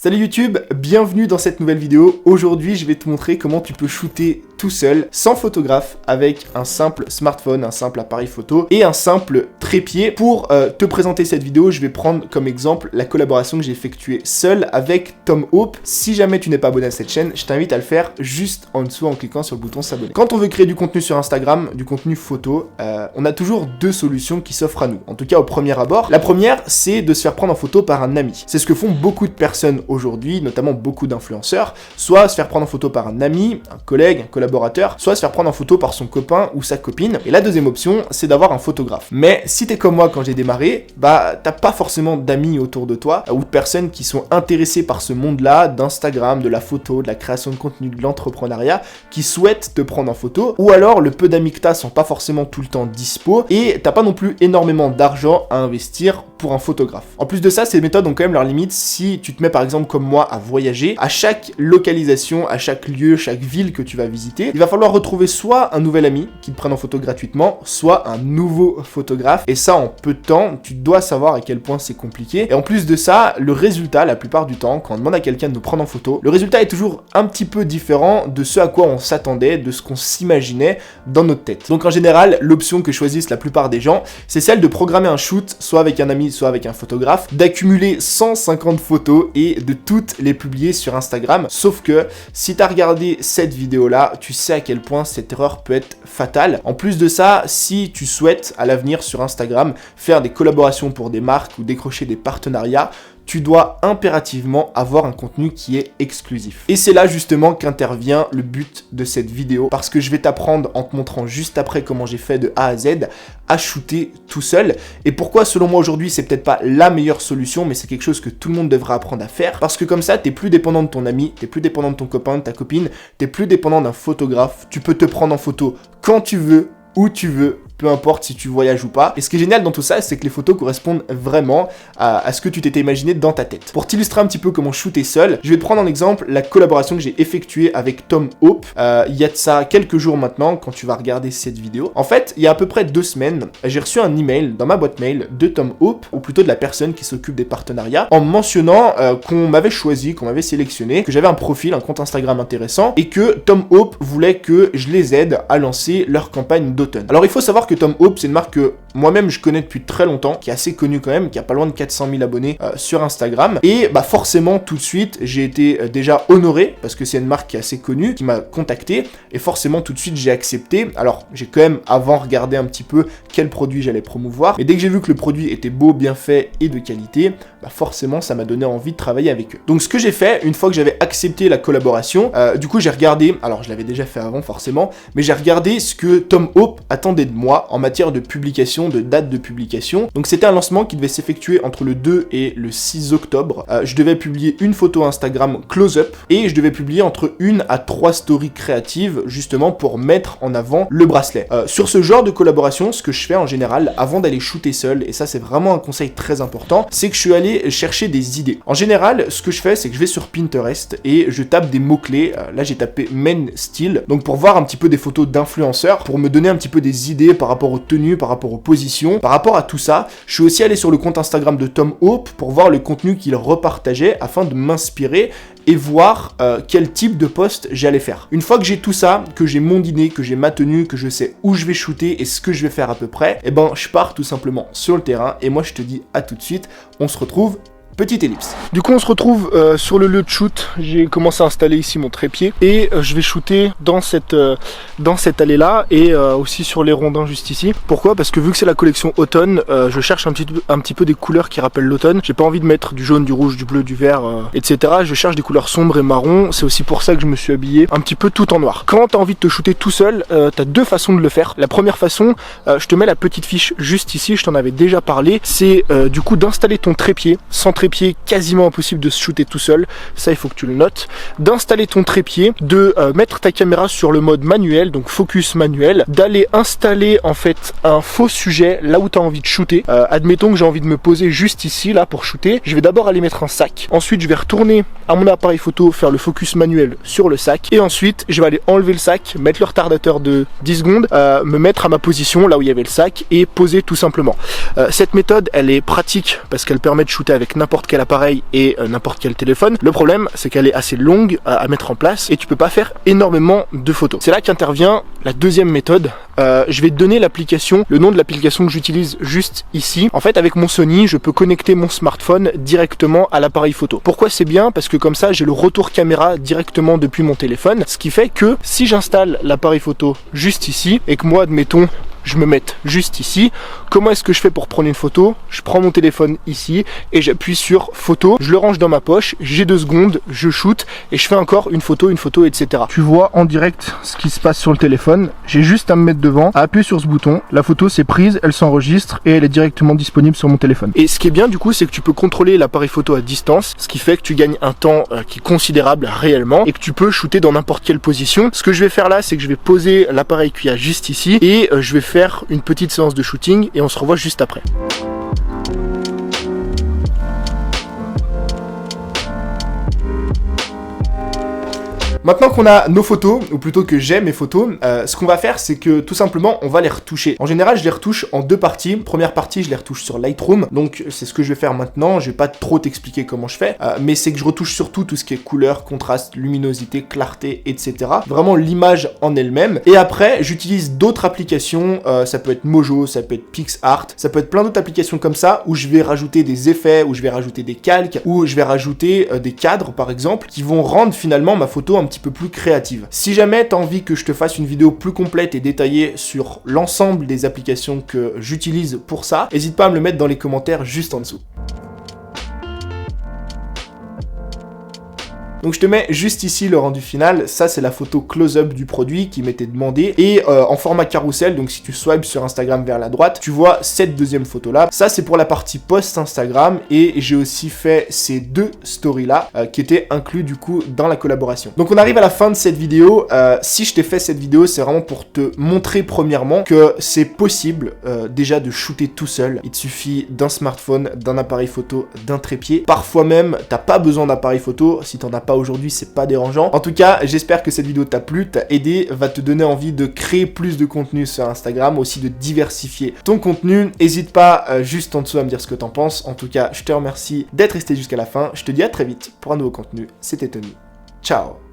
Salut YouTube, bienvenue dans cette nouvelle vidéo. Aujourd'hui, je vais te montrer comment tu peux shooter tout seul, sans photographe, avec un simple smartphone, un simple appareil photo et un simple trépied. Pour te présenter cette vidéo, je vais prendre comme exemple la collaboration que j'ai effectuée seul avec Tom Hope. Si jamais tu n'es pas abonné à cette chaîne, je t'invite à le faire juste en dessous en cliquant sur le bouton s'abonner. Quand on veut créer du contenu sur Instagram, du contenu photo, on a toujours deux solutions qui s'offrent à nous. En tout cas, au premier abord. La première, c'est de se faire prendre en photo par un ami. C'est ce que font beaucoup de personnes aujourd'hui, notamment beaucoup d'influenceurs, soit se faire prendre en photo par un ami, un collègue, un collaborateur, soit se faire prendre en photo par son copain ou sa copine. Et la deuxième option, c'est d'avoir un photographe. Mais si t'es comme moi quand j'ai démarré, bah t'as pas forcément d'amis autour de toi ou de personnes qui sont intéressées par ce monde-là, d'Instagram, de la photo, de la création de contenu, de l'entrepreneuriat, qui souhaitent te prendre en photo, ou alors le peu d'amis que t'as sont pas forcément tout le temps dispo et t'as pas non plus énormément d'argent à investir pour un photographe. En plus de ça, ces méthodes ont quand même leurs limites. Si tu te mets par exemple comme moi à voyager, à chaque localisation, à chaque lieu, chaque ville que tu vas visiter, il va falloir retrouver soit un nouvel ami qui te prenne en photo gratuitement, soit un nouveau photographe. Et ça, en peu de temps, tu dois savoir à quel point c'est compliqué. Et en plus de ça, le résultat, la plupart du temps, quand on demande à quelqu'un de nous prendre en photo, le résultat est toujours un petit peu différent de ce à quoi on s'attendait, de ce qu'on s'imaginait dans notre tête. Donc en général, l'option que choisissent la plupart des gens, c'est celle de programmer un shoot, soit avec un ami, soit avec un photographe, d'accumuler 150 photos et de toutes les publier sur Instagram. Sauf que si tu as regardé cette vidéo là, tu sais à quel point cette erreur peut être fatale. En plus de ça, si tu souhaites à l'avenir sur Instagram faire des collaborations pour des marques ou décrocher des partenariats, tu dois impérativement avoir un contenu qui est exclusif. Et c'est là justement qu'intervient le but de cette vidéo, parce que je vais t'apprendre en te montrant juste après comment j'ai fait de A à Z à shooter tout seul. Et pourquoi selon moi aujourd'hui c'est peut-être pas la meilleure solution, mais c'est quelque chose que tout le monde devrait apprendre à faire, parce que comme ça t'es plus dépendant de ton ami, t'es plus dépendant de ton copain, de ta copine, t'es plus dépendant d'un photographe, tu peux te prendre en photo quand tu veux, où tu veux, peu importe si tu voyages ou pas. Et ce qui est génial dans tout ça, c'est que les photos correspondent vraiment à ce que tu t'étais imaginé dans ta tête. Pour t'illustrer un petit peu comment shooter seul, je vais te prendre en exemple la collaboration que j'ai effectuée avec Tom Hope. Il y a de ça quelques jours maintenant, quand tu vas regarder cette vidéo. En fait, il y a à peu près 2 semaines, j'ai reçu un email dans ma boîte mail de Tom Hope, ou plutôt de la personne qui s'occupe des partenariats, en mentionnant qu'on m'avait choisi, qu'on m'avait sélectionné, que j'avais un profil, un compte Instagram intéressant, et que Tom Hope voulait que je les aide à lancer leur campagne d'automne. Alors il faut savoir que Tom Hope, c'est une marque que moi-même je connais depuis très longtemps, qui est assez connue quand même, qui a pas loin de 400 000 abonnés sur Instagram. Et bah forcément tout de suite j'ai été déjà honoré, parce que c'est une marque qui est assez connue, qui m'a contacté, et forcément tout de suite j'ai accepté. Alors j'ai quand même avant regardé un petit peu quel produit j'allais promouvoir, mais dès que j'ai vu que le produit était beau, bien fait et de qualité, bah forcément ça m'a donné envie de travailler avec eux. Donc ce que j'ai fait, une fois que j'avais accepté la collaboration, du coup j'ai regardé, alors je l'avais déjà fait avant forcément, mais j'ai regardé ce que Tom Hope attendait de moi en matière de publication, de date de publication. Donc c'était un lancement qui devait s'effectuer entre le 2 et le 6 octobre. Je devais publier une photo Instagram close-up et je devais publier entre 1 à 3 stories créatives justement pour mettre en avant le bracelet. Sur ce genre de collaboration, ce que je fais en général avant d'aller shooter seul, et ça c'est vraiment un conseil très important, c'est que je suis allé chercher des idées. En général, ce que je fais, c'est que je vais sur Pinterest et je tape des mots-clés. Là j'ai tapé men style, donc pour voir un petit peu des photos d'influenceurs, pour me donner un petit peu des idées par rapport aux tenues, par rapport aux positions, par rapport à tout ça. Je suis aussi allé sur le compte Instagram de Tom Hope pour voir le contenu qu'il repartageait afin de m'inspirer et voir quel type de post j'allais faire. Une fois que j'ai tout ça, que j'ai mon idée, que j'ai ma tenue, que je sais où je vais shooter et ce que je vais faire à peu près, et ben je pars tout simplement sur le terrain et moi je te dis à tout de suite, on se retrouve. Petite ellipse. Du coup on se retrouve sur le lieu de shoot. J'ai commencé à installer ici mon trépied et je vais shooter dans cette allée là et aussi sur les rondins juste ici. Pourquoi? Parce que vu que c'est la collection automne, je cherche un petit peu des couleurs qui rappellent l'automne. J'ai pas envie de mettre du jaune, du rouge, du bleu, du vert, etc. Je cherche des couleurs sombres et marron. C'est aussi pour ça que je me suis habillé un petit peu tout en noir. Quand t'as envie de te shooter tout seul, t'as 2 façons de le faire. La première façon, je te mets la petite fiche juste ici, je t'en avais déjà parlé, c'est du coup d'installer ton trépied. Sans trépied, quasiment impossible de se shooter tout seul, ça il faut que tu le notes, d'installer ton trépied, de mettre ta caméra sur le mode manuel, donc focus manuel, d'aller installer en fait un faux sujet là où tu as envie de shooter. Admettons que j'ai envie de me poser juste ici là pour shooter, je vais d'abord aller mettre un sac, ensuite je vais retourner à mon appareil photo, faire le focus manuel sur le sac, et ensuite je vais aller enlever le sac, mettre le retardateur de 10 secondes, me mettre à ma position là où il y avait le sac et poser tout simplement. Cette méthode elle est pratique parce qu'elle permet de shooter avec n'importe n'importe quel appareil et n'importe quel téléphone. Le problème, c'est qu'elle est assez longue à mettre en place et tu peux pas faire énormément de photos. C'est là qu'intervient la deuxième méthode. Je vais te donner l'application, le nom de l'application que j'utilise juste ici. En fait, avec mon Sony, je peux connecter mon smartphone directement à l'appareil photo. Pourquoi c'est bien? Parce que comme ça, j'ai le retour caméra directement depuis mon téléphone, ce qui fait que si j'installe l'appareil photo juste ici et que moi, admettons, je me mette juste ici, comment est-ce que je fais pour prendre une photo? Je prends mon téléphone ici et j'appuie sur photo, je le range dans ma poche, j'ai 2 secondes, je shoot et je fais encore une photo, etc. Tu vois en direct ce qui se passe sur le téléphone, j'ai juste à me mettre devant, à appuyer sur ce bouton, la photo c'est prise, elle s'enregistre et elle est directement disponible sur mon téléphone. Et ce qui est bien du coup, c'est que tu peux contrôler l'appareil photo à distance, ce qui fait que tu gagnes un temps qui est considérable réellement et que tu peux shooter dans n'importe quelle position. Ce que je vais faire là, c'est que je vais poser l'appareil qu'il y a juste ici et je vais faire une petite séance de shooting et on se revoit juste après. Maintenant qu'on a nos photos, ou plutôt que j'ai mes photos, ce qu'on va faire, c'est que tout simplement, on va les retoucher. En général, je les retouche en 2 parties. Première partie, je les retouche sur Lightroom. Donc, c'est ce que je vais faire maintenant. Je vais pas trop t'expliquer comment je fais, mais c'est que je retouche surtout tout ce qui est couleur, contraste, luminosité, clarté, etc. Vraiment l'image en elle-même. Et après, j'utilise d'autres applications. Ça peut être Mojo, ça peut être PixArt, ça peut être plein d'autres applications comme ça, où je vais rajouter des effets, où je vais rajouter des calques, où je vais rajouter des cadres, par exemple, qui vont rendre finalement ma photo un petit peu plus créative. Si jamais tu as envie que je te fasse une vidéo plus complète et détaillée sur l'ensemble des applications que j'utilise pour ça, n'hésite pas à me le mettre dans les commentaires juste en dessous. Donc je te mets juste ici le rendu final, ça c'est la photo close-up du produit qui m'était demandé et en format carrousel, donc si tu swipes sur Instagram vers la droite, tu vois cette deuxième photo là. Ça c'est pour la partie post Instagram et j'ai aussi fait ces 2 stories là qui étaient inclus du coup dans la collaboration. Donc on arrive à la fin de cette vidéo. Si je t'ai fait cette vidéo, c'est vraiment pour te montrer premièrement que c'est possible déjà de shooter tout seul. Il te suffit d'un smartphone, d'un appareil photo, d'un trépied. Parfois même, t'as pas besoin d'appareil photo, si t'en as pas aujourd'hui, c'est pas dérangeant. En tout cas, j'espère que cette vidéo t'a plu, t'a aidé, va te donner envie de créer plus de contenu sur Instagram, aussi de diversifier ton contenu. N'hésite pas juste en dessous à me dire ce que t'en penses. En tout cas, je te remercie d'être resté jusqu'à la fin. Je te dis à très vite pour un nouveau contenu. C'était Tony. Ciao.